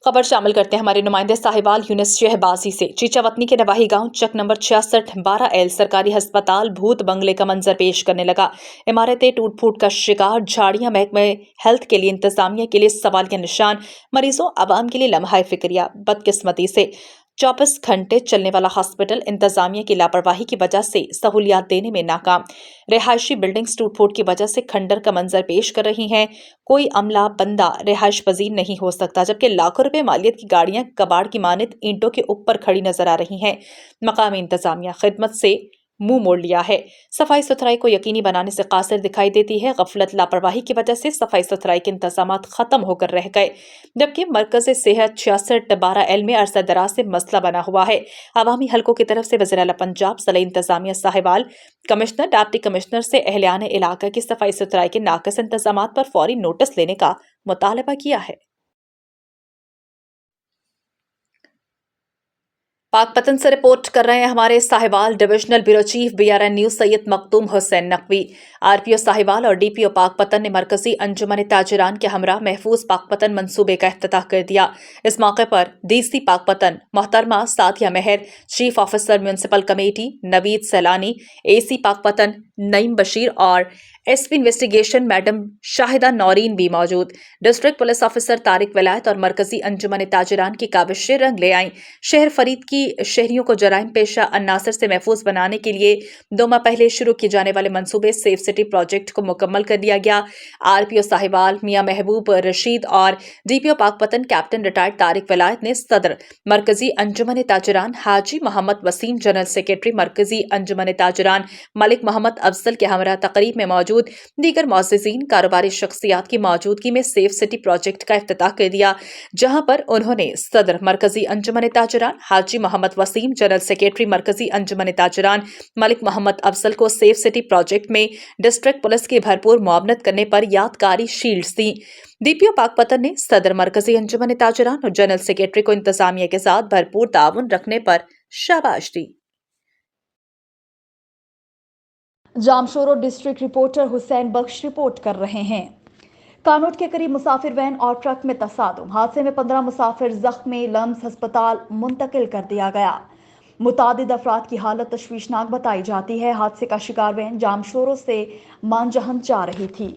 खबर शामिल करते हैं हमारे नुमाइंदे साहिवाल यूनिस शहबाजी से। चीचावतनी के नवाही गांव चक नंबर 66-12L सरकारी अस्पताल भूत बंगले का मंजर पेश करने लगा। इमारतें टूट फूट का शिकार, झाड़ियां, महकमे हेल्थ के लिए इंतजामिया के लिए सवालिया निशान, मरीजों आवाम के लिए लम्हा फिक्रिया। बदकिस्मती से 24 घंटे चलने वाला हॉस्पिटल इंतजामिया की लापरवाही की वजह से सहूलियात देने में नाकाम। रिहायशी बिल्डिंग्स टूट फूट की वजह से खंडर का मंजर पेश कर रही हैं। कोई अमला बंदा रिहायश पजीर नहीं हो सकता, जबकि लाखों रुपए मालियत की गाड़ियां कबाड़ की मानित ईंटों के ऊपर खड़ी नजर आ रही हैं। मकामी इंतजामिया खिदमत से मुंह मोड़ लिया है। सफाई सुथराई को यकीनी बनाने से कासिर दिखाई देती है। गफलत लापरवाही की वजह से सफाई सुथराई के इंतजामात खत्म होकर रह गए, जबकि मरकज सेहत 66-12L में अरसा दराज से मसला बना हुआ है। अवामी हलकों की तरफ से वज़ीर आला पंजाब सलाई इंतजामिया साहिवाल, कमिश्नर, डिप्टी कमिश्नर से अहलियाने इलाका की सफाई सुथराई के नाकिस इंतजामात पर फौरी नोटिस लेने का मुतालबा किया है। पाकपतन से रिपोर्ट कर रहे हैं हमारे Sahiwal divisional bureau chief BRN news Syed Makhdoom Hussain Naqvi. RPO Sahiwal और DPO पाकपतन ने मरकजी अंजुमन ताजिरान के हमरा महफूज पाकपतन मंसूबे का इफ्तिताह कर दिया। इस मौके पर DC पाकपतन मोहतरमा Sathiya Mehar, chief officer municipal committee Naveed Sailani, AC Pakpattan Naeem Bashir और SP investigation madam Shahida Naureen भी मौजूद। डिस्ट्रिक्ट पुलिस ऑफिसर तारिक विलायत और मरकजी अंजुमन ताजिरान की काविशें रंग ले आईं। शहर फरीद की शहरियों को जराइम पेशा अन्नासर से महफूज बनाने के लिए 2 माह पहले शुरू किए जाने वाले मंसूबे सेफ सिटी प्रोजेक्ट को मुकम्मल कर लिया गया। RPO साहिवाल मियां महबूब रशीद और DPO Pakpattan captain retired Tariq विलायत ने सदर मरकजी अंजुमन ताजिरान हाजी मोहम्मद वसीम, जनरल सेक्रेटरी मरकजी अंजुमन ताजिरान मलिक मोहम्मद अफजल के हमरा तकरीब में मौजूद दीगर मुअज़्ज़िज़ीन कारोबारी शख्सियात की मौजूदगी में सेफ सिटी प्रोजेक्ट का इफ्तिताह कर दिया, जहां पर उन्होंने सदर मरकजी अंजुमन ताजिरान हाजी मोहम्मद वसीम, जनरल सेक्रेटरी मरकजी अंजुमन ताजिरान मलिक मोहम्मद अफजल को सेफ सिटी प्रोजेक्ट में डिस्ट्रिक्ट पुलिस की भरपूर मुआवनत करने पर यादगारी शील्ड्स दी। DPO पाकपतन ने सदर मरकजी अंजुमन ताजिरान और जनरल सेक्रेटरी को इंतजामिया के साथ भरपूर ताउन रखने पर शाबाश दी। जामशोरो डिस्ट्रिक्ट रिपोर्टर हुसैन बख्श रिपोर्ट कर रहे हैं। कानोट के करीब मुसाफिर वैन और ट्रक में तसादुम, हादसे में 15 मुसाफिर जख्मी, लम्स अस्पताल मुंतकिल कर दिया गया। मुतादिद अफराद की हालत तशवीशनाक बताई जाती है। हादसे का शिकार वैन जामशोरो से मांजहन जा रही थी।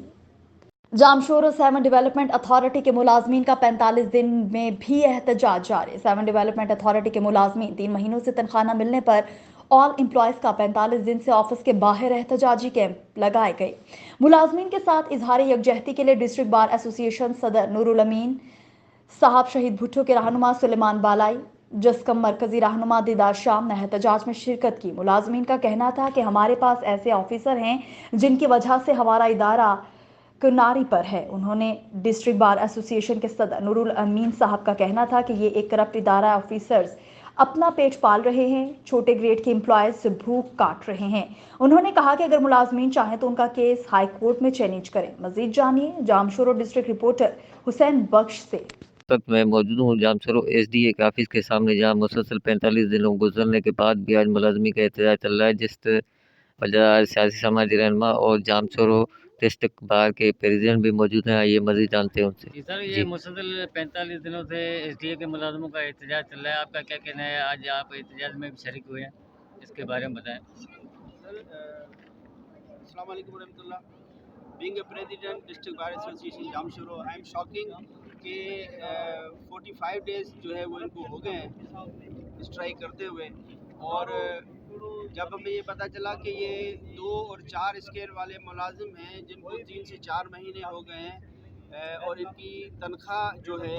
जामशोरो 7 डेवलपमेंट अथॉरिटी के मुलाजमीन का 45 दिन में भी एहतजाज जारी। 7 डेवलपमेंट अथॉरिटी के मुलाजमीन 3 महीनों से तनख्वाह न मिलने पर ऑल एम्प्लॉयज़ का 45 दिन से ऑफिस के बाहर एहतजाजी कैंप लगाए गए। मुलाजमीन के साथ इजहार यकजहती के लिए डिस्ट्रिक्ट बार एसोसिएशन सदर नूरुल अमीन साहब, शहीद भुट्टो के रहनुमा सुलेमान बालाई, जसकम मरकजी रहनुमा दीदार शाम ने एहतजाज में शिरकत की। मुलाजमीन का कहना था कि हमारे पास ऐसे ऑफिसर हैं जिनकी वजह से हमारा इदारा किनारी पर है। उन्होंने डिस्ट्रिक्ट बार एसोसिएशन के सदर नूरुल अमीन साहब का कहना था कि ये एक करप्ट इदारा, ऑफिसर्स अपना पेट पाल रहे हैं, छोटे ग्रेड के एम्प्लॉयज से भूख काट रहे हैं। उन्होंने कहा कि अगर मुलाजमीन चाहें तो उनका केस हाई कोर्ट में चैलेंज करें। मजीद जानिए जामशोरो डिस्ट्रिक्ट रिपोर्टर हुसैन बख्श से। वक्त मैं मौजूद हूँ जामशोरो SDA के ऑफिस के सामने, जहाँ मुसलसल 45 दिनों गुजरने के बाद भी आज मुलाजमी का एहतजाज चल रहा है, जिस वजह सियासी समाजी रहनुमा और जामशोरो डिस्ट्रिक्ट बार के प्रेसिडेंट भी मौजूद हैं। ये मजीद जानते हैं उनसे। जी सर, ये मुसलसल 45 दिनों से SDA के मुलाजमों का एहतजाज चल रहा है। आपका क्या कहना है? आज आप एहतजाज में भी शरीक हुए हैं, इसके बारे में बताएं। सर, अस्सलाम वालेकुम रहमतुल्लाह। Being a president district bar association Jamshoro, I am shocking कि 45 डेज जो है वो इनको हो गए हैं स्ट्राइक करते हुए। और जब हमें ये पता चला कि ये 2 और 4 स्केल वाले मुलाजिम हैं जिनको 3 से 4 महीने हो गए हैं और इनकी तनख्वाह जो है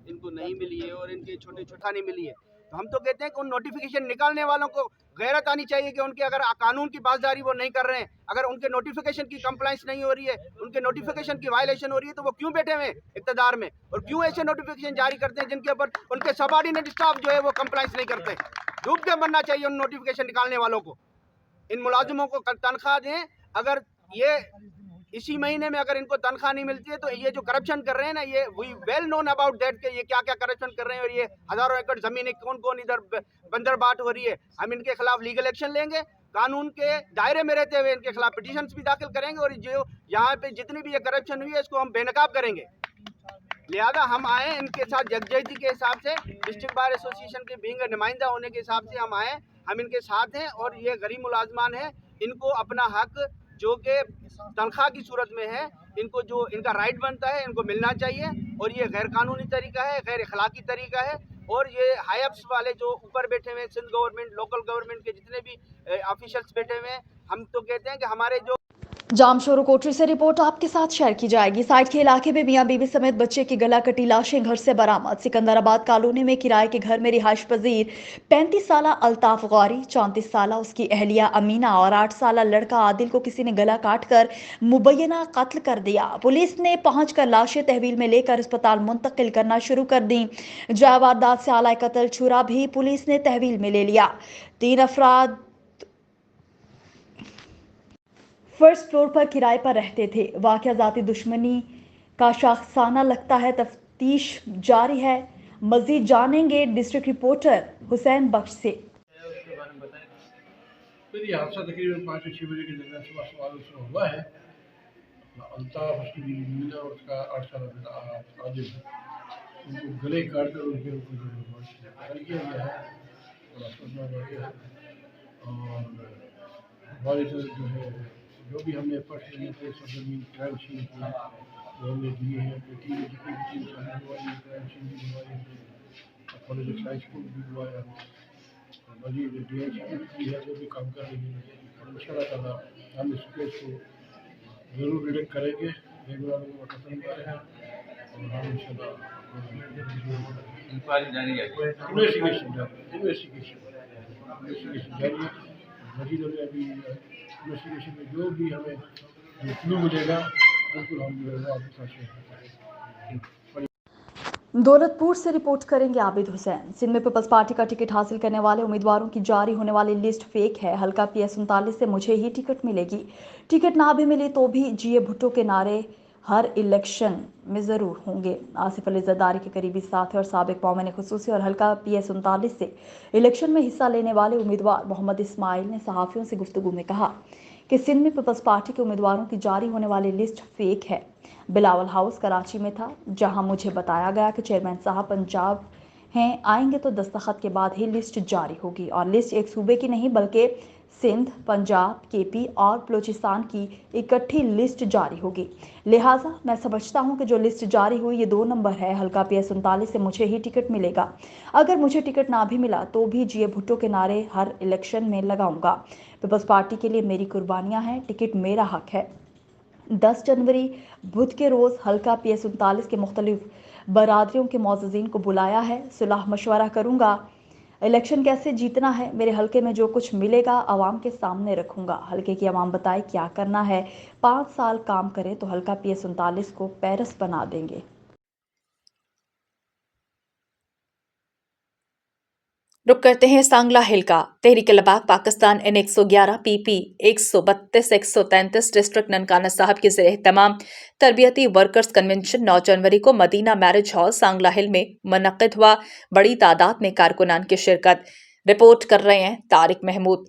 इनको नहीं मिली है और इनके छोटे छोटा नहीं मिली है, तो हम तो कहते हैं कि उन नोटिफिकेशन निकालने वालों को गैरत आनी चाहिए कि उनके अगर कानून की बाजदारी वो नहीं कर रहे हैं, अगर उनके नोटिफिकेशन की कंप्लाइंस नहीं हो रही है, उनके नोटिफिकेशन की वायलेशन हो रही है, तो वो क्यों बैठे हुए इक़्तिदार में और क्यों ऐसे नोटिफिकेशन जारी करते हैं जिनके ऊपर उनके सबऑर्डिनेट स्टाफ जो है वो कंप्लाइंस नहीं करते। डूब के मरना चाहिए उन नोटिफिकेशन निकालने वालों को। इन मुलाजिमों को तनख्वाह दें। अगर ये इसी महीने में अगर इनको तनख्वाह नहीं मिलती है तो ये जो करप्शन कर रहे हैं ना, ये we well known about that कि ये क्या क्या करप्शन कर रहे हैं और ये हज़ारों एकड़ ज़मीन कौन कौन इधर बंदरबाट हो रही है। हम इनके खिलाफ लीगल एक्शन लेंगे, कानून के दायरे में रहते हुए इनके खिलाफ पिटीशंस भी दाखिल करेंगे और जो यहाँ पे जितनी भी ये करप्शन हुई है इसको हम बेनकाब करेंगे। लिहाजा हम आए हैं इनके साथ यकजहती के हिसाब से, डिस्ट्रिक्ट बार एसोसिएशन के बीइंग नुमाइंदा होने के हिसाब से हम आए, हम इनके साथ हैं। और ये गरीब मुलाजमान हैं, इनको अपना हक जो कि तनख्वाह की सूरत में है, इनको जो इनका राइट बनता है इनको मिलना चाहिए। और ये गैर कानूनी तरीका है, गैर अखलाकी तरीका है। और ये हाई अप्स वाले जो ऊपर बैठे हुए हैं, सिंध गवर्नमेंट, लोकल गवर्नमेंट के जितने भी ऑफिशियल्स बैठे हुए हैं, हम तो कहते हैं कि हमारे जो जामशोरो कोटरी से रिपोर्ट आपके साथ शेयर की जाएगी। साइट के इलाके में मियां बीवी समेत बच्चे की गला कटी लाशें घर से बरामद। सिकंदराबाद कॉलोनी में किराए के घर में रिहाइश पजीर 35 साला अल्ताफ गौरी, 34 साला उसकी अहलिया अमीना और 8 साला लड़का आदिल को किसी ने गला काटकर मुबैना कत्ल कर दिया। पुलिस ने पहुंचकर लाशें तहवील में लेकर अस्पताल मुंतकिल करना शुरू कर दी। जाए वारदात से आला कत्ल छुरा भी पुलिस ने तहवील में ले लिया। 3 अफराद फर्स्ट फ्लोर पर किराए पर रहते थे। वाकया जाती दुश्मनी का शाखसाना लगता है। तफ्तीश जारी है। मजीद जानेंगे डिस्ट्रिक्ट रिपोर्टर हुसैन बख्श से। फिर ये हादसा तकरीबन 5 से 6 बजे के दरमियान सुबह सवाल उसमें हुआ है। अल्ताफ, उसकी बीवी मीना और उसका 8 साल बेटा आदिल, उनको गले काट कर उनको कत्ल किया गया है और अफसोसनाक वाक़या है। और वालिद जो है, जो भी हमने एफर्ट्स लिए थे सरजमीन क्राइम सीन की वो हमने दिए हैं। बेटी ने जितनी भी चीज़ करवाई, क्राइम सीन भी करवाई है, फॉरेंसिक साइंस को भी करवाया, मजीद DIC भी है, वो भी काम कर रही है। और इंशाअल्लाह ताला हम इस केस को ज़रूर डिटेक्ट करेंगे। रेगुलर को खत्म कर रहे हैं और हम इंशाअल्लाह इन्वेस्टिगेशन जारी है। मजीद हमें अभी इन्वेस्टिगेशन में जो भी हमें जो क्लू मिलेगा बिल्कुल हम जो है आपके साथ शेयर करेंगे। दौलतपुर से रिपोर्ट करेंगे आबिद हुसैन। सिंध में पीपल्स पार्टी का टिकट हासिल करने वाले उम्मीदवारों की जारी होने वाली लिस्ट फेक है। हल्का PS 39 से मुझे ही टिकट मिलेगी। टिकट ना भी मिली तो भी GA भुट्टो के नारे हर इलेक्शन में जरूर होंगे। आसिफ अली जरदारी के करीबी साथी और साबिक मोमिन खुसूसी और हल्का PS 39 से इलेक्शन में हिस्सा लेने वाले उम्मीदवार मोहम्मद इस्माइल ने सहाफियों से गुफ्तगू में कहा कि सिंध में पीपल्स पार्टी के उम्मीदवारों की जारी होने वाली लिस्ट फेक है। बिलावल हाउस कराची में था, जहां मुझे बताया गया कि चेयरमैन साहब पंजाब हैं, आएंगे तो दस्तखत के बाद ही लिस्ट जारी होगी। और लिस्ट एक सूबे की नहीं बल्कि सिंध, पंजाब, KP और बलूचिस्तान की इकट्ठी लिस्ट जारी होगी। लिहाजा मैं समझता हूं कि जो लिस्ट जारी हुई ये 2 नंबर है। हल्का PS 39 से मुझे ही टिकट मिलेगा। अगर मुझे टिकट ना भी मिला तो भी GA भुट्टो के नारे हर इलेक्शन में लगाऊंगा। पीपल्स पार्टी के लिए मेरी कुर्बानियां हैं, टिकट मेरा हक है। 10 जनवरी बुध के रोज़ हल्का PS 39 के मुख्तलिफ बरादरियों के मौजूदीन को बुलाया है। सुलह मशवरा करूंगा। इलेक्शन कैसे जीतना है, मेरे हल्के में जो कुछ मिलेगा आवाम के सामने रखूंगा। हल्के की आवाम बताए क्या करना है। 5 साल काम करे तो हल्का PS 39 को पेरिस बना देंगे। रुक करते हैं सांगला हिल का। Tehreek Labbaik Pakistan N111 PP 132 133 district Nankana Sahib के ज़रिए तमाम तरबियती वर्कर्स कन्वेंशन 9 जनवरी को मदीना मैरिज हॉल सांगला हिल में मुनक्किद हुआ। बड़ी तादाद में कारकुनान की शिरकत। रिपोर्ट कर रहे हैं तारिक महमूद।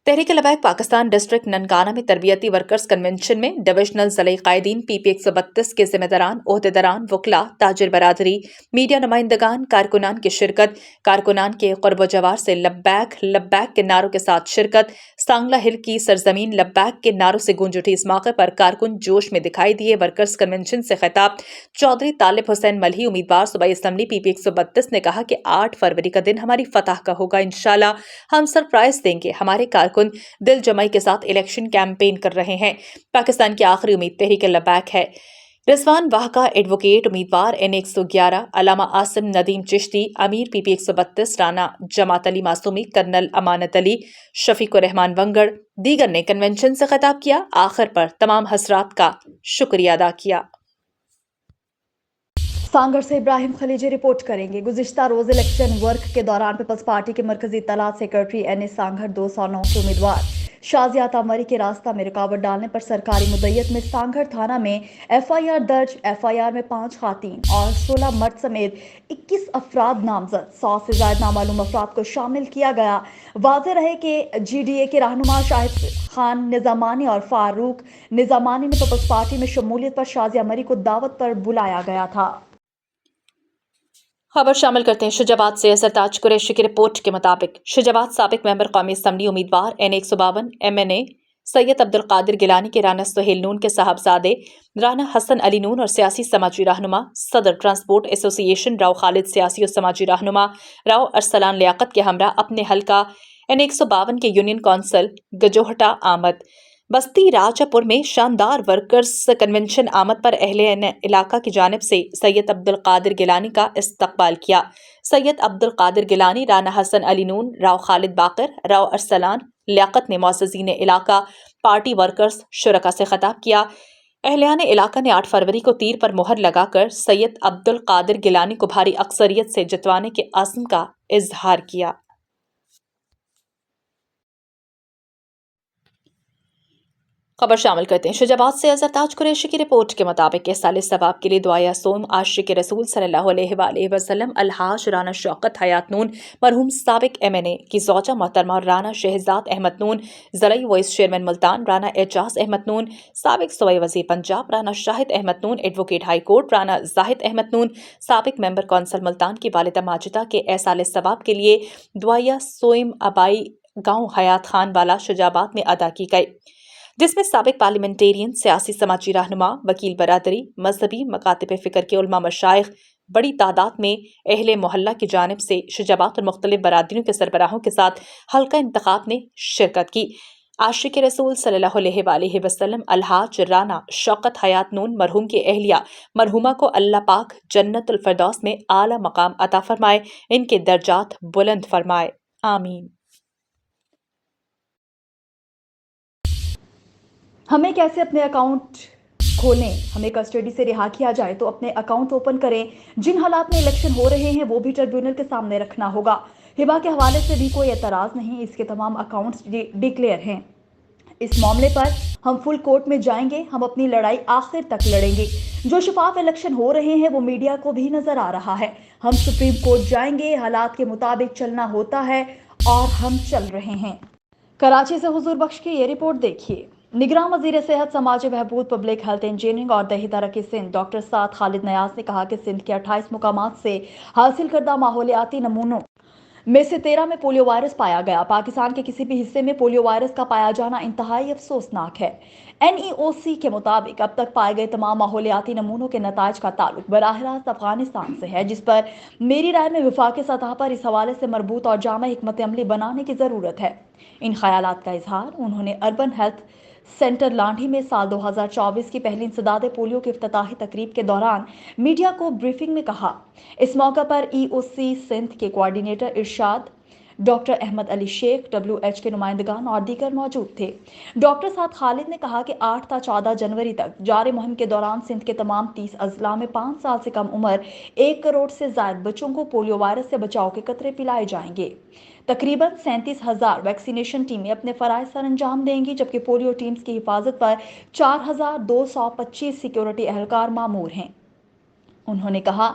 तहरीक लबाक पाकिस्तान डिस्ट्रिक्ट ननकाना में तरबियती वर्कर्स कन्वेंशन में डिविजनल ज़िले कायदीन PP 132 के जिम्मेदारान, ओहदेदारान, वकला, ताजिर बरादरी, मीडिया नुमाइंदगान, कारकुनान की शिरकत। कारकुनान के क़ुर्ब जवार से लब्बैक लब्बैक के नारों के साथ शिरकत। सांगला हिल की सरजमीन लब्बैक के नारों से गूंज उठी। इस मौके पर कारकुन जोश में दिखाई दिए। वर्कर्स कन्वेंशन से खिताब चौधरी तालिब हुसैन मलही, उम्मीदवार सूबाई असम्बली PP 132 ने कहा कि 8 फरवरी का दिन हमारी फतह का होगा। इंशाल्लाह हम सरप्राइज देंगे। हमारे कारकुन दिल जमाई के साथ इलेक्शन कैंपेन कर रहे हैं। पाकिस्तान की आखिरी उम्मीद तहरीक लबाक है। रिजवान वाहका एडवोकेट उम्मीदवार N111, अलामा आसिम नदीम चिश्ती अमीर PP 132, राना जमात अली मासूमी, कर्नल अमानत अली, शफीकुर रहमान वंगड़ दीगर ने कन्वेंशन से खिताब किया। आखिर पर तमाम हसरात का शुक्रिया अदा किया। सांगड़ से इब्राहिम खलीजी रिपोर्ट करेंगे। गुज़िश्ता रोज इलेक्शन वर्क के दौरान पीपल्स पार्टी के मरकजी इत्तलात सेक्रेटरी NA सांगड़ 209 के उम्मीदवार शाजिया तामरी के रास्ता में रुकावट डालने पर सरकारी मुद्दत में सांगड़ थाना में FIR दर्ज। FIR में 5 खातीन और 16 मर्द समेत 21 अफराद नामजद। 100 से ज्यादा नामालूम अफराद को शामिल किया गया। वाज़ेह रहे कि GDA के रहनुमा शाहिद खान निज़ामानी और फारूक निज़ामानी ने पीपल्स पार्टी में शमूलियत पर शाजिया मरी को दावत पर बुलाया गया था। खबर शामिल करते हैं शुजाबाद से। सरताज कुरैशी की रिपोर्ट के मुताबिक शुजाबाद साबिक मेंबर कौमी असम्बली उम्मीदवार N152 MNA सैयद अब्दुल कादिर गिलानी के राना सुहेल नून के साहबजादे राना हसन अली नून और सियासी समाजी रहनुमा सदर ट्रांसपोर्ट एसोसिएशन राव खालिद सियासी और समाजी रहनुमा राव अरसलान लियाकत के हमरा अपने हल्का N152 के यूनियन कौंसल गजोहटा आमद बस्ती राजापुर में शानदार वर्कर्स कन्वेंशन आमद पर अहले इलाका की जानिब से सैयद अब्दुल कादिर गिलानी का इस्तकबाल किया। सैयद अब्दुल कादिर गिलानी, राना हसन अली नून, राव खालिद बाकर, राव अरसलान लियाकत ने मुअज़्ज़िज़ीन इलाका, पार्टी वर्कर्स, शुरका से खिताब किया। अहलियान इलाका ने 8 फरवरी को तीर पर मुहर लगाकर सैयद अब्दुल कादिर गिलानी को भारी अक्सरियत से जितवाने के अज़्म का इजहार किया। खबर शामिल करते हैं शुजाबाद से। सरताज कुरैशी की रिपोर्ट के मुताबिक इस साल सवाब के लिए दुआया सोम आशिक रसूल सल्लल्लाहु अलैहि वसल्लम अलहाज राना शौकत हयात नून मरहूम साबिक MNA की ज़ौजा मोहतरमा और राना शहजाद अहमद नून ज़रई वॉइस चेयरमैन मुल्तान, राना एजाज अहमद नून साबिक सूबाई वज़ीर Punjab, Rana Shahid Ahmad Noon advocate high court, Rana Zahid Ahmad Noon साबिक मेंबर कौंसल मुल्तान की वालिदा माजिदा के एहसाल सवाब के लिए दुआया सोम आबाई गाँव हयात खान वाला शुजाबाद में अदा की गई, जिसमें साबिक पार्लियामेंटेरियन, सियासी समाजी रहनुमा, वकील बरादरी, मजहबी मकातिब फ़िक्र के उलमा मशाइख बड़ी तादाद में अहले मोहल्ला की जानिब से शुजाबाद और मुख्तलिफ बरादरियों के सरबराहों के साथ हल्का इंतखाब में शिरकत की। आशिक रसूल सल्लल्लाहु अलैहि वसल्लम अलहाज राना शौकत हयात नून मरहूम की अहलिया मरहूमा को अल्लाह पाक जन्नतुल फिरदौस में आला मकाम अता फरमाए, इनके दर्जात बुलंद फरमाए, आमीन। हमें कैसे अपने अकाउंट खोलें, हमें कस्टडी से रिहा किया जाए तो अपने अकाउंट ओपन करें। जिन हालात में इलेक्शन हो रहे हैं वो भी ट्रिब्यूनल के सामने रखना होगा। हिबा के हवाले से भी कोई एतराज़ नहीं, इसके तमाम अकाउंट्स डिक्लेयर हैं। इस मामले पर हम फुल कोर्ट में जाएंगे, हम अपनी लड़ाई आखिर तक लड़ेंगे। जो शफाफ इलेक्शन हो रहे हैं वो मीडिया को भी नजर आ रहा है। हम सुप्रीम कोर्ट जाएंगे, हालात के मुताबिक चलना होता है और हम चल रहे हैं। कराची से हुजूर बख्श की ये रिपोर्ट देखिए। निगरान वज़ीर सेहत, समाजी बहबूद, पब्लिक हेल्थ इंजीनियरिंग और दही तरक्की सिंध डॉक्टर साद खालिद नयाज ने कहा कि सिंध के 28 मुकामात से हासिल करदा माहौलियाती नमूनों में से 13 में पोलियो वायरस पाया गया। पाकिस्तान के किसी भी हिस्से में पोलियो वायरस का पाया जाना इंतहाई अफसोसनाक है। NEOC के मुताबिक अब तक पाए गए तमाम माहौलियाती नमूनों के नताइज का ताल्लुक बराह रास्त अफगानिस्तान से है, जिस पर मेरी राय में वफाकी सतह पर इस हवाले से मरबूत और जामा हिकमत अमली बनाने की ज़रूरत है। इन ख्यालात का इजहार उन्होंने अर्बन हेल्थ सेंटर लांढी में साल 2024 की पहली इंसदाद पोलियो की इफ्तिताही तकरीब के दौरान मीडिया को ब्रीफिंग में कहा। इस मौका पर EOC सिंध के कोऑर्डिनेटर इरशाद, डॉक्टर अहमद अली शेख, WH के नुमाइंदगान और दीगर मौजूद थे। डॉक्टर साद खालिद ने कहा कि 8 ta 14 जनवरी तक जारी मुहिम के दौरान सिंध के तमाम 30 अजला में 5 साल से कम उम्र 1 करोड़ से ज्यादा बच्चों को पोलियो वायरस से बचाव के कतरे पिलाए जाएंगे। तकरीबन 37,000 वैक्सीनेशन टीमें अपने फराइज सर अंजाम देंगी, जबकि पोलियो टीम्स की हिफाजत पर 4,225 सिक्योरिटी एहलकार मामूर हैं। उन्होंने कहा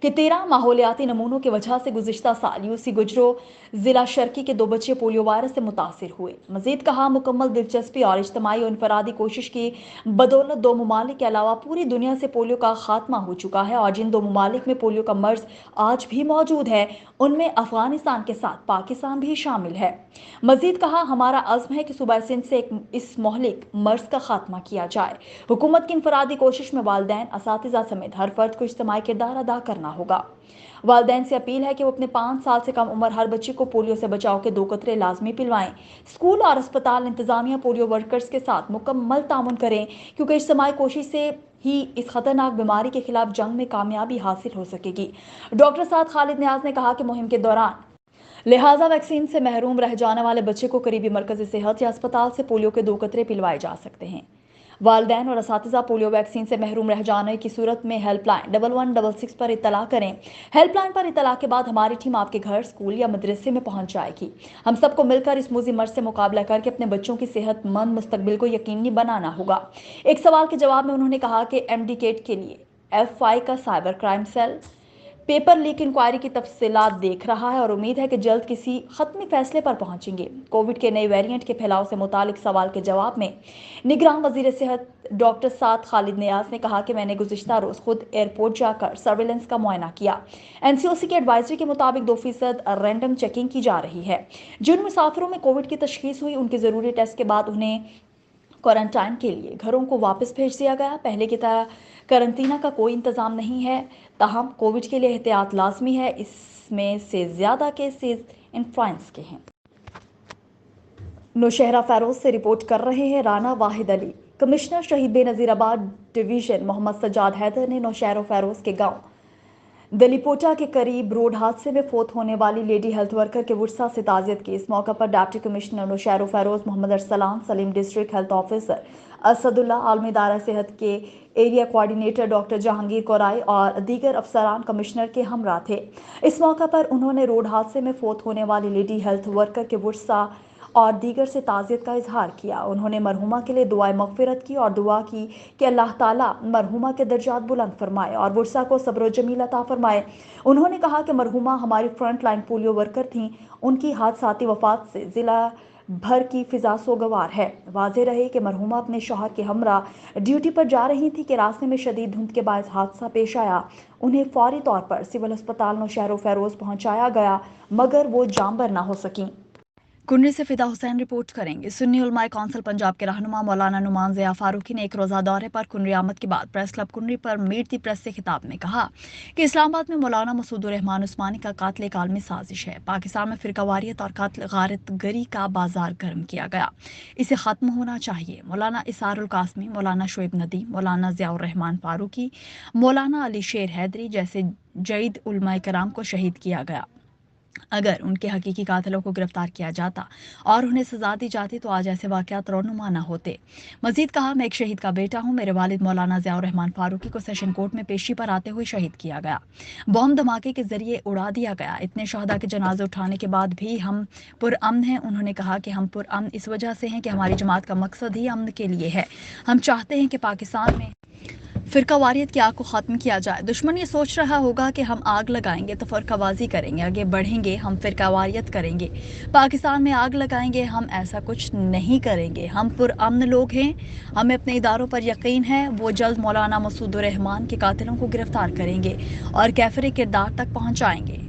कि 13 माहौलियाती नमूनों की वजह से गुज़िश्ता साल UC गुजरो जिला शर्की के 2 बच्चे पोलियो वायरस से मुतासिर हुए। मजीद कहा, मुकम्मल दिलचस्पी और इज्तमाही और इनफरादी कोशिश की बदौलत 2 ममालिक के अलावा पूरी दुनिया से पोलियो का खात्मा हो चुका है और जिन 2 ममालिक में पोलियो का मर्ज आज भी मौजूद है उनमें अफगानिस्तान के साथ पाकिस्तान भी शामिल है। मजीद कहा, हमारा अज़्म है कि सूबा सिंध से इस मोहलिक मर्ज का खात्मा किया जाए। हुकूमत की इनफरादी कोशिश में वालिदैन, असातिज़ा समेत हर फर्द को इज्तिमाई किरदार अदा करना होगा। वालिदैन से अपील है कि वो अपने 5 साल से कम उम्र हर बच्चे को पोलियो से बचाव के 2 कतरे लाजमी पिलवाएं। स्कूल और अस्पताल इंतजामिया पोलियो वर्कर्स के साथ मुकम्मल तामुन करें, क्योंकि इज्तिमाई कोशिश से ही इस खतरनाक बीमारी के खिलाफ जंग में कामयाबी हासिल हो सकेगी। डॉक्टर साद खालिद नियाज ने कहा कि मुहिम के दौरान लिहाजा वैक्सीन से महरूम रह जाने वाले बच्चे को करीबी मरकज़ सेहत या अस्पताल से पोलियो के 2 कतरे पिलवाए जा सकते हैं। वालिदैन और असातिज़ा पोलियो वैक्सीन से महरूम रह जाने की सूरत में हेल्पलाइन 1166 पर इत्तला करें। हेल्पलाइन पर इत्तला के बाद हमारी टीम आपके घर, स्कूल या मदरसे में पहुंच जाएगी। हम सबको मिलकर इस मुज़ी मर्ज से मुकाबला करके अपने बच्चों की सेहतमंद मुस्तकबिल को यकीनी बनाना होगा। एक सवाल के जवाब में उन्होंने कहा कि MD-KATE के लिए FI का cyber crime cell paper leak inquiry की तफसीलात देख रहा है और उम्मीद है कि जल्द किसी हतमी फैसले पर पहुंचेंगे। कोविड के नए वेरिएंट के फैलाव से मुतालिक सवाल के जवाब में निगरान वजीर सेहत डॉक्टर साद खालिद नियाज ने कहा कि मैंने गुज़िश्ता रोज खुद एयरपोर्ट जाकर सर्विलेंस का मुआयना किया। एनसीओसी की एडवाइजरी के मुताबिक 2% रैंडम चेकिंग की जा रही है। जिन मुसाफिरों में कोविड की तशखीस हुई उनके जरूरी टेस्ट के बाद उन्हें क्वारंटाइन के लिए घरों को वापस भेज दिया गया। पहले की तरह करंतना का कोई इंतजाम नहीं है, ताहम कोविड के लिए एहतियात लाजमी है। इसमें से ज्यादा केसेस इन्फ्लुएंजा के हैं। नौशहरा फैरोज से रिपोर्ट कर रहे हैं राना वाहिद अली। कमिश्नर शहीद बेनजीराबाद डिवीजन मोहम्मद सजाद हैदर ने नौशहरा फैरोज के गांव दलीपोटा के करीब रोड हादसे में फौत होने वाली लेडी हेल्थ वर्कर के वुरसा से ताज़ियत की। इस मौके पर deputy commissioner Naushahro Feroze Mohammad Arsalan Saleem, district health officer Asadullah, आलमी इदारा सेहत के area coordinator doctor Jahangir Korai और दीगर अफसरान कमिश्नर के हमरा थे। इस मौके पर उन्होंने रोड हादसे में फौत होने वाली लेडी हेल्थ वर्कर के वुरसा और दीगर से ताज़ियत का इजहार किया। उन्होंने मरहुमा के लिए दुआए मगफिरत की और दुआ की कि अल्लाह ताला मरहुमा के दर्जात बुलंद फरमाए और वुरसा को सब्र जमील अता फरमाए। उन्होंने कहा कि मरहुमा हमारी फ्रंट लाइन पोलियो वर्कर थीं। उनकी हादसाती वफात से जिला भर की फिजा सोगवार है। वाज़ेह रहे कि मरहुमा अपने शौहर के हमरा ड्यूटी पर जा रही थी कि रास्ते में शदीद धुंध के बायस हादसा पेश आया। उन्हें फौरी तौर पर सिविल अस्पताल नौशहरा फैरोज पहुंचाया गया, मगर वो जांबर ना हो सकी। कुन्नी से फिदा हुसैन रिपोर्ट करेंगे। सुन्नी उलमाए कौंसिल पंजाब के रहनुमा मौलाना नुमान ज़िया फारूकी ने एक रोज़ा दौरे पर कुन्नी आमद के बाद प्रेस क्लब कुन्नी पर मीट दी प्रेस से खिताब में कहा कि इस्लामाबाद में मौलाना मसूद रहमान उस्मानी का कातिल एक आलमी साजिश है। पाकिस्तान में फिरकावारियत और कातिल गारतगरी का बाजार गर्म किया गया, इसे ख़त्म होना चाहिए। मौलाना इसारुल कासमी, मौलाना शोएब नदी, मौलाना ज़ियाउर रहमान फारूकी, मौलाना अली शेर हैदरी जैसे जईद उलमाए कराम को शहीद किया गया। अगर उनके हकीकी कातिलों को गिरफ्तार किया जाता और उन्हें सजा दी जाती तो आज ऐसे वाक़यात रोनुमा न होते। मजीद कहा, मैं एक शहीद का बेटा हूँ। मेरे वालिद मौलाना ज़ियाउर रहमान फारूकी को सेशन कोर्ट में पेशी पर आते हुए शहीद किया गया, बॉम्ब धमाके के जरिए उड़ा दिया गया। इतने शहदा के जनाजे उठाने के बाद भी हम पुरअमन हैं। उन्होंने कहा कि हम पुरअमन इस वजह से हैं कि हमारी जमात का मकसद ही अमन के लिए है। हम चाहते हैं कि पाकिस्तान में फिरकावारियत की आग को ख़त्म किया जाए। दुश्मन ये सोच रहा होगा कि हम आग लगाएंगे तो फ़िरकाबाजी करेंगे, आगे बढ़ेंगे, हम फिरकावारियत करेंगे, पाकिस्तान में आग लगाएंगे। हम ऐसा कुछ नहीं करेंगे। हम पुरअमन लोग हैं, हमें अपने इदारों पर यकीन है। वो जल्द मौलाना मसूद रहमान के कातिलों को गिरफ्तार करेंगे और कैफरे किरदार तक पहुँचाएंगे।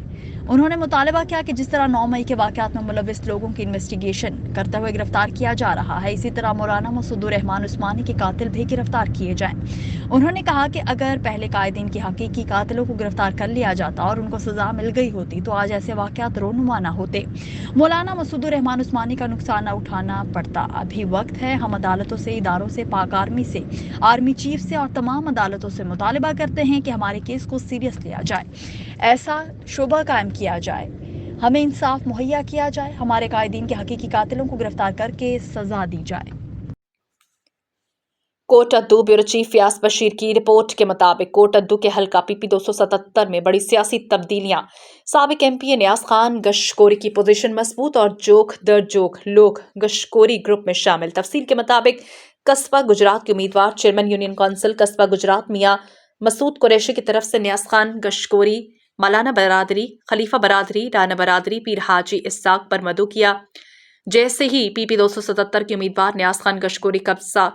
उन्होंने मुतालबा किया कि जिस तरह 9 मई के वाक़यात में मुलविस लोगों की इन्वेस्टिगेशन करते हुए गिरफ्तार किया जा रहा है, इसी तरह मौलाना मसूद रहमान उस्मानी के कातिल भी गिरफ्तार किए जाएं। उन्होंने कहा कि अगर पहले कायदीन के हकीकी कातिलों को गिरफ्तार कर लिया जाता और उनको सजा मिल गई होती तो आज ऐसे वाक़यात रोनुमा न होते। मौलाना मसूद रहमान उस्मानी का नुकसान न उठाना पड़ता। अभी वक्त है। हम अदालतों से, इदारों से, पाक आर्मी से, आर्मी चीफ से और तमाम अदालतों से मुतालबा करते हैं कि हमारे केस को सीरियस लिया जाए, ऐसा शोबा कायम किया जाए, हमें इंसाफ मुहैया किया जाए, हमारे कायदीन के हकीकी कातिलों को गिरफ्तार करके सजा दी जाए। कोटद्दू ब्यूरो चीफ व्यास बशीर की रिपोर्ट के मुताबिक कोटद्दू के हल्का PP 277 में बड़ी सियासी तब्दीलियां। साबिक MP नियाज खान गशकोरी की पोजीशन मजबूत और जोख दर जोख लोग गशकोरी ग्रुप में शामिल। तफसील के मुताबिक कस्बा गुजरात के उम्मीदवार चेयरमैन यूनियन काउंसिल कस्बा गुजरात मियां मसूद कुरैशी की तरफ से नियाज खान गशकोरी, मौलाना बरादरी, खलीफा बरादरी, राना बरादरी, पीर हाजी इस्साक पर मदु किया। जैसे ही PP 277 के उम्मीदवार नियाज खान गशकोरी कब्जा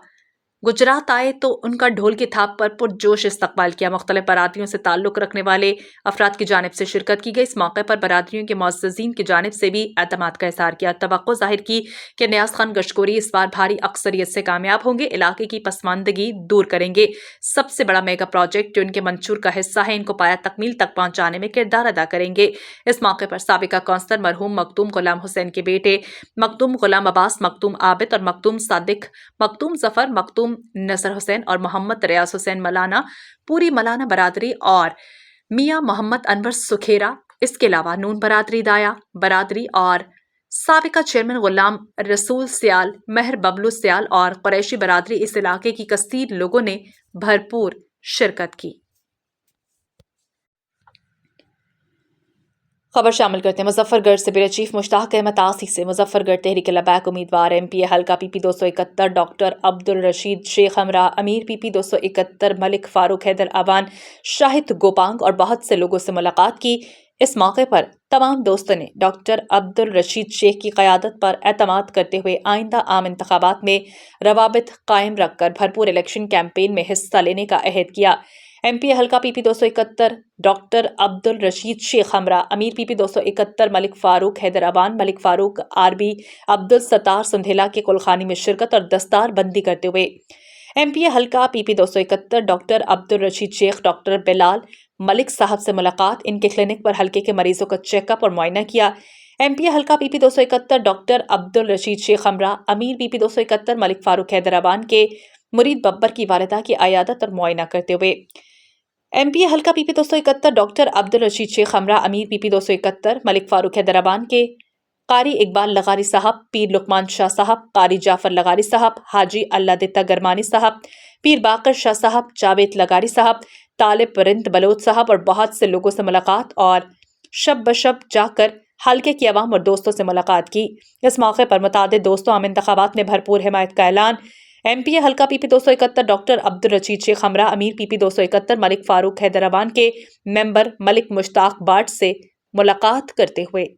गुजरात आए तो उनका ढोल की थाप पर पुरजोश इस्तकबाल किया। मुख्तलिफ बरादरियों से ताल्लुक़ रखने वाले अफराद की जानिब से शिरकत की गई। इस मौके पर बरादरियों के मुअज़्ज़ज़ीन की जानिब से भी एतमाद का इज़हार किया। तवक्को ज़ाहिर की कि नियाज खान गशकोरी इस बार भारी अक्सरियत से कामयाब होंगे, इलाके की पसमानदगी दूर करेंगे। सबसे बड़ा मेगा प्रोजेक्ट जो इनके मंशूर का हिस्सा है, इनको पाया तकमील तक पहुँचाने में किरदार अदा करेंगे। इस मौके पर साबिका काउंसलर मरहूम मखदूम गुलाम हुसैन के बेटे मखदूम गुलाम अब्बास, मखदूम आबिद और मखदूम सादिक, मखदूम जफर, मखदूम नसर हुसैन और मोहम्मद रियाज हुसैन मलाना, पूरी मलाना बरादरी और मियां मोहम्मद अनवर सुखेरा, इसके अलावा नून बरादरी, दाया बरादरी और साबिका चेयरमैन गुलाम रसूल सियाल, महर बबलू सियाल और कुरैशी बरादरी इस इलाके की कसीर लोगों ने भरपूर शिरकत की। खबर शामिल करते हैं मुजफ्फरगढ़ से ब्यूरो चीफ मुश्ताक अहमद आसी से मुजफ्फरगढ़ तहरीक लबैक उम्मीदवार एमपीए हल्का पीपी 271 डॉक्टर अब्दुल रशीद शेख हमरा अमीर पीपी 271 मलिक फारूक हैदर अबान शाहिद गोपांग और बहुत से लोगों से मुलाकात की। इस मौके पर तमाम दोस्तों ने डॉक्टर अब्दुल रशीद शेख की क़यादत पर एतमाद करते हुए आइंदा आम इंतखाबात में रवाबित कायम रखकर भरपूर इलेक्शन कैंपेन में हिस्सा लेने का अहद किया। एमपीए हल्का पीपी 271 डॉक्टर अब्दुल रशीद शेख हमरा अमीर पीपी 271 मलिक फारूक हैदर अबान मलिक फारूक आरबी अब्दुल सत्तार सुंधेला के कुलखानी में शिरकत और दस्तार बंदी करते हुए एमपीए हल्का PP 271 doctor Abdul Rashid Sheikh doctor Bilal Malik sahab से मुलाकात, इनके क्लिनिक पर हल्के के मरीजों का चेकअप और मुआयना किया। एमपीए हल्का पीपी 271 डॉक्टर अब्दुल रशीद शेख हमरा अमीर पीपी 271 मलिक फारूक हैदर अबान के मुरीद बब्बर की वालिदा की अयादत और मुआयना करते हुए एमपीए हल्का पीपी 271 डॉक्टर अब्दुल रशीद शेख हमरा अमीर पीपी 271 मलिक फारूक हैदर अबान के कारी इकबाल लगारी साहब, पीर लुकमान शाह साहब, कारी जाफर लगारी साहब, हाजी अल्लादित्ता गरमानी साहब, पीर बाकर शाह साहब, जावेद लगारी साहब, तालिब रिंद बलोच साहब और बहुत से लोगों से मुलाकात और शब बशब जाकर हल्के की अवाम और दोस्तों से मुलाकात की। इस मौके पर मुतादिद दोस्तों आम इंतखाबात में भरपूर हिमायत का ऐलान। एमपीए हल्का पीपी 271 डॉक्टर अब्दुल रशीद शेख हमरा अमीर पीपी 271 मलिक फारूक हैदर अबान के मेंबर मलिक मुश्ताक बाट से मुलाकात करते हुए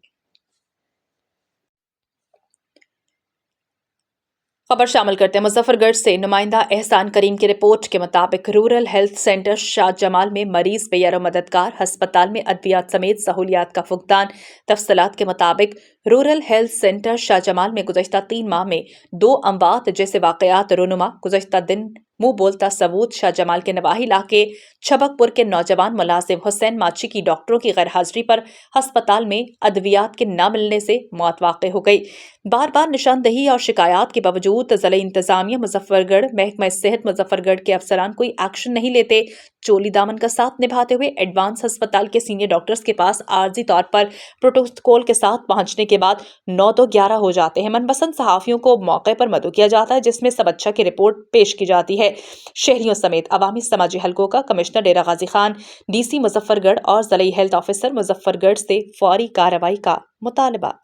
खबर शामिल करते हैं मुजफ्फरगढ़ से नुमाइंदा एहसान करीम की रिपोर्ट के मुताबिक rural health centre Shah Jamal में मरीज बेयारो मददगार, अस्पताल में अद्वियात समेत सहूलियात का फुकदान। तफसीलात के मुताबिक rural health centre Shah Jamal में गुज़श्ता 3 माह में 2 अमवात जैसे वाक़यात रोनुमा। गुज़श्ता दिन मुंह बोलता सबूत शाह जमाल के नवाही इलाके छबकपुर के नौजवान मुलाजिम हुसैन माची की डॉक्टरों की गैर हाजिरी पर अस्पताल में अद्वियात के न मिलने से मौत वाक़ हो गई। बार बार निशानदही और शिकायत के बावजूद ज़िला इंतजामिया मुजफ्फरगढ़ महकमा सेहत मुजफ्फरगढ़ के अफसरान कोई एक्शन नहीं लेते। चोली दामन का साथ निभाते हुए एडवांस अस्पताल के सीनियर डॉक्टर्स के पास आर्जी तौर पर प्रोटोकॉल के साथ पहुंचने के बाद 9 तो 11 हो जाते हैं। मनपसंद सहाफ़ियों को मौके पर मदऊ किया जाता है, जिसमें सब अच्छा की रिपोर्ट पेश की जाती है। शहरियों समेत अवामी समाजी हलकों का कमिश्नर डेरा गाजी खान, डीसी मुजफ्फरगढ़ और ज़िला हेल्थ ऑफिसर मुजफ्फरगढ़ से फौरी कार्रवाई का मुतालबा।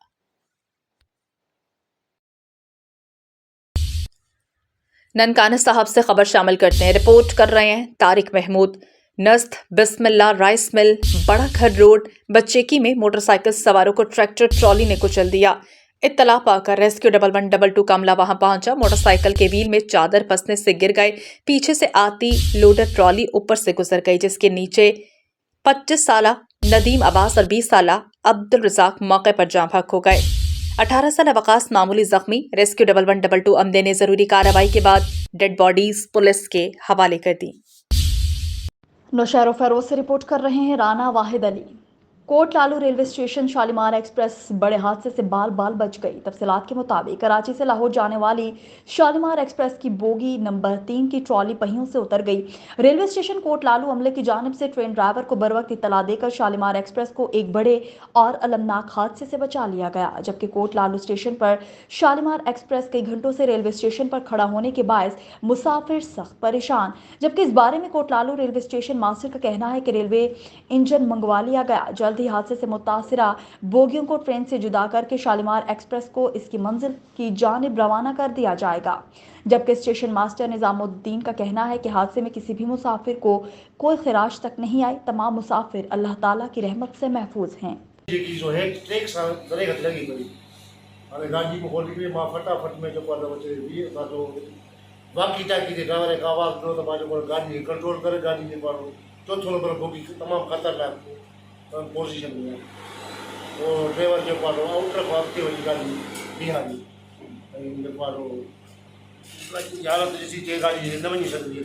ननकाना साहब से खबर शामिल करते हैं। रिपोर्ट कर रहे हैं तारिक महमूद। नस्त बिस्मिल्लाह राइस मिल बड़ा घर रोड बच्चेकी में मोटरसाइकिल सवारों को ट्रैक्टर ट्रॉली ने कुचल दिया। इत्तला पाकर रेस्क्यू 1122 का अमला वहां पहुंचा। मोटरसाइकिल के व्हील में चादर फंसने से गिर गए। पीछे से आती लोडर ट्रॉली ऊपर से गुजर गई, जिसके नीचे 25 साला नदीम अब्बास और 20 साला अब्दुल रज़ाक मौके पर जाँ भाग हो गए। 18 साल वकास मामूली जख्मी। रेस्क्यू 1122 अमले ने जरूरी कार्रवाई के बाद डेड बॉडीज पुलिस के हवाले कर दी। नौशहर फरोज से रिपोर्ट कर रहे हैं Rana Wahid Ali. Kot Lalu railway station Shalimar express बड़े हादसे से बाल बाल बच गई। तफसीलात के मुताबिक कराची से लाहौर जाने वाली शालीमार एक्सप्रेस की बोगी नंबर 3 की ट्रॉली पहियों से उतर गई। रेलवे स्टेशन कोट लालू अमले की जानिब से ट्रेन ड्राइवर को बरवक्त इत्तला देकर शालीमार एक्सप्रेस को एक बड़े और अलमनाक हादसे से बचा लिया गया, जबकि कोट लालू स्टेशन पर शालीमार एक्सप्रेस कई घंटों से रेलवे स्टेशन पर खड़ा होने के बायस मुसाफिर सख्त परेशान। जबकि इस बारे में Kot Lalu railway station master का कहना है कि रेलवे इंजन मंगवा लिया गया। जल्द ही हादसे से मुतासिरा बोगियों को ट्रेन से जुदा करके शालीमार एक्सप्रेस को इसकी मंजिल की जानिब रवाना कर दिया जाएगा। जबकि स्टेशन मास्टर निजामुद्दीन का कहना है कि हादसे में किसी भी मुसाफिर को कोई खराश तक नहीं आई। तमाम मुसाफिर अल्लाह ताला की रहमत से महफूज हैं। जो है ट्रेक लगी पड़ी हाणे गाॾी में खोली मां फटाफट में जेको आहे अचे बीहे असां जो बाक़ी टाकी जे ड्राइवर खे आवाज़ ॾिनो त मां जेको गाॾी खे कंट्रोल करे गाॾी जेको आहे चौथों नंबर बोगी तमामु ख़तरनाक पोजीशन में आहे। पोइ ड्राइवर जेको आहे आउटर खां अॻिते वञी गाॾी बीहारी ऐं जेको आहे हालत ॾिसी चए गाॾी न वञी सघंदी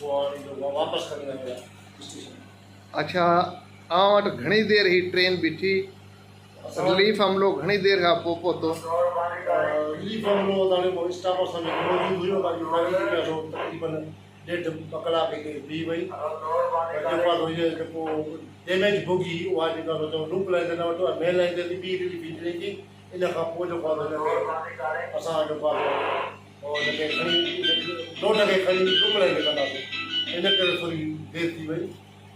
उहा वापसि करे आया स्टेशन। अच्छा, आउं वटि घणी देरि ही ट्रेन बीठी, रिलीफ अमलो घणी देरि खां पोइ पहुतो। रिलीफ अमलो हाणे स्टाफ सां मौजूदु हुयो, तक़रीबन 1.5 कलाक बीह वई। जेको आहे जेको डैमेज बोगी उहा जेका लूप लाइन ते न वठो मेन लाइन ते ॿी रिलीफ ॾिनी। इन खां पोइ जेको आहे असां जेको आहे हुनखे खणी रोड खे खणी लूप लाइन ते कंदासीं। इन करे थोरी देरि थी वई,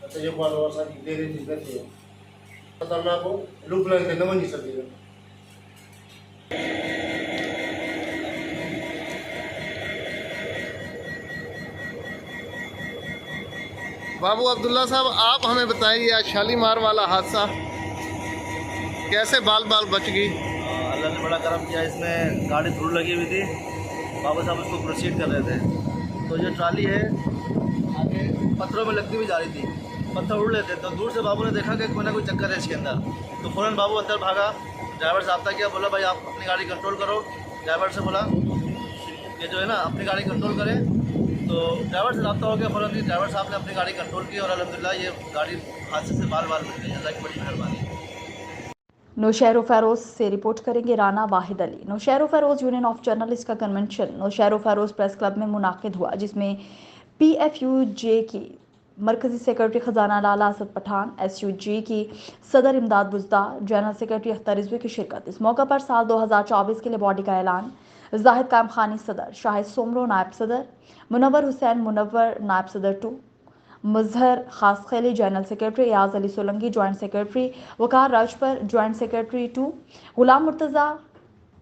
त जेको आहे असांजी देरि जी न थिए। खतरनाक हो लूप लाइन के नमन नहीं सकेगा। बाबू अब्दुल्ला साहब, आप हमें बताइए आज शालीमार वाला हादसा कैसे बाल बाल बच गई? अल्लाह ने बड़ा करम किया, इसमें गाड़ी धूल लगी हुई थी, बाबा साहब उसको प्रोसीड कर रहे थे तो ये ट्राली है आगे पत्थरों में लगती हुई जा रही थी, पत्थर उड़ रहे थे तो दूर से बाबू ने देखा कि कोई ना कोई चक्कर है इसके अंदर, तो फ़ौरन बाबू अंदर भागा, ड्राइवर से रब्ता किया, बोला भाई आप अपनी गाड़ी कंट्रोल करो। ड्राइवर से बोला कि जो है ना अपनी गाड़ी कंट्रोल करें, तो ड्राइवर से रब्ता हो गया फ़ौरन ही, ड्राइवर साहब ने अपनी गाड़ी कंट्रोल की और अल्हम्दुलिल्लाह ये गाड़ी हादसे से बाल बाल बच गई। अल्लाह की बड़ी मेहरबानी। नौशहर फैरोज से रिपोर्ट करेंगे Rana Wahid Ali. Naushahro Feroze union of journalist का convention Naushahro Feroze press club में मुनाकिद हुआ, जिसमें PFUJ की मरकजी सेक्रेटरी खजाना लाला असद पठान, SUG की सदर इमदाद बुजदार, जनरल सेक्रेटरी अख्तर रिजवी की शिरकत। इस मौका पर साल 2024 के लिए बॉडी का ऐलान, जाहिद कायम खानी सदर, शाहिद सोमरो नायब सदर, मुनव्वर हुसैन मुनव्वर नायब सदर 2, Muzhar Khaskheli general secretary, Ayaz Ali Solangi joint secretary, Waqar Rajpar joint secretary 2, Ghulam Murtaza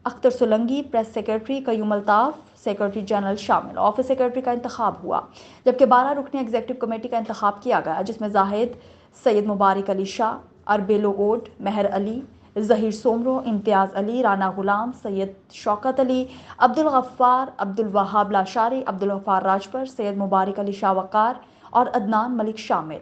Akhtar Solangi press secretary, Qayyum Altaf secretary general शामिल। ऑफिस सेक्रेटरी का इंतखाब हुआ, जबकि 12 रुकनी एग्जीक्यूटिव कमेटी का इंतखाब किया गया, जिसमें जाहिद, सैयद मुबारक अली शाह, अरबेलो ओड, मेहर अली, जहीर सोमरो, इम्तियाज़ अली, राना गुलाम, सैयद शौकत अली, अब्दुल गफ्फार, अब्दुल वहाब लाशारी, अब्दुल गफ्फार राजपर, सैयद मुबारक अली शाह वकार और अदनान मलिक शामिल।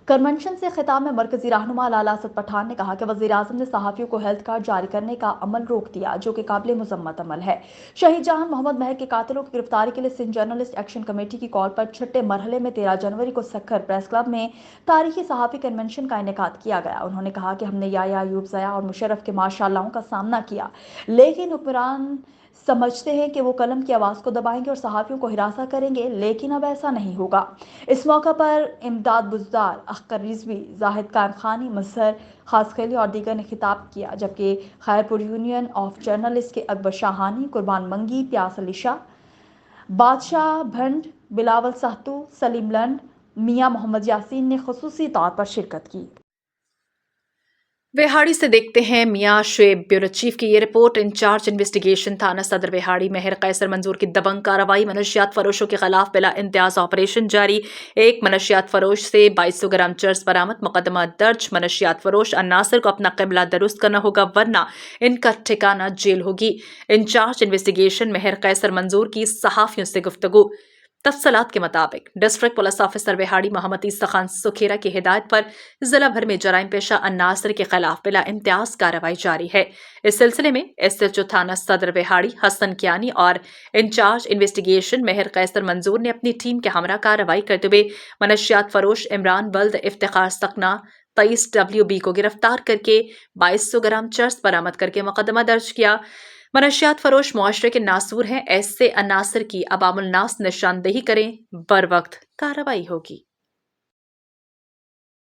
कन्वेंशन से खिताब में मरकजी रहनुमा लाला असद पठान ने कहा कि वज़ीर-ए-आज़म ने सहाफ़ियों को हेल्थ कार्ड जारी करने का अमल रोक दिया, जो कि काबिल मुज़म्मत अमल है। शहीद जहान मोहम्मद महर के कातिलों की गिरफ्तारी के लिए सिंध जर्नलिस्ट एक्शन कमेटी की कॉल पर छठे मरहले में 13 जनवरी को सक्खर प्रेस क्लब में तारीखी सहाफ़ी कन्वेंशन का इनेकाद किया गया। उन्होंने कहा कि हमने याया, अयूब, ज़या और मुशर्रफ के माशाअल्लाहों का सामना किया, लेकिन हुक्मरान समझते हैं कि वो कलम की आवाज़ को दबाएंगे और सहाफ़ियों को हिरासा करेंगे, लेकिन अब ऐसा नहीं होगा। इस मौका पर इमदाद बुजदार, अख्तर रिजवी, जाहिद कायम खानी, मुजहर खास खैली और दीगर ने खिताब किया, जबकि खैरपुर यूनियन ऑफ जर्नलिस्ट के अकबर शाहानी, कुर्बान मंगी, प्यास अली शाह, बादशाह भंड, बिलावल साहतू, सलीम लंड, मियाँ मोहम्मद यासीन ने खुसूसी तौर पर शिरकत की। वेहाड़ी से देखते हैं मियां शुएब। ब्यूरो चीफ की ये रिपोर्ट। इंचार्ज इन्वेस्टिगेशन थाना सदर वेहाड़ी मेहर कैसर मंजूर की दबंग कार्रवाई। मनशियात फरोशों के खिलाफ बिला इम्तियाज ऑपरेशन जारी। एक मनशियात फरोश से 2200 ग्राम चर्स बरामद। मुकदमा दर्ज। मनशियात फरोश अन्नासर को अपना क़िबला दुरुस्त करना होगा, वरना इनका ठिकाना जेल होगी। इंचार्ज इन्वेस्टिगेशन मेहर कैसर मंजूर की सहाफ़ियों से गुफ्तगू। तफसलात के मुताबिक district police officer Vehari Mohammad ईसा खान सुखेरा की हिदायत पर जिला भर में जराइम पेशा अन्नासर के खिलाफ बिला इम्तियाज कार्रवाई जारी है। इस सिलसिले में SHO थाना सदर वेहाड़ी हसन कियानी और इंचार्ज इन्वेस्टिगेशन मेहर कैसर मंजूर ने अपनी टीम के हमरा कार्रवाई करते हुए मनशियात फरोश इमरान बल्द इफ्तिखार सकना 23 WB को गिरफ्तार करके 2200 ग्राम चर्स बरामद करके मुकदमा दर्ज किया। मनशियात फरोश मुआशरे के नासूर हैं, ऐसे अन्नासर की अवामुल नास निशानदेही करें, बर वक्त कार्रवाई होगी।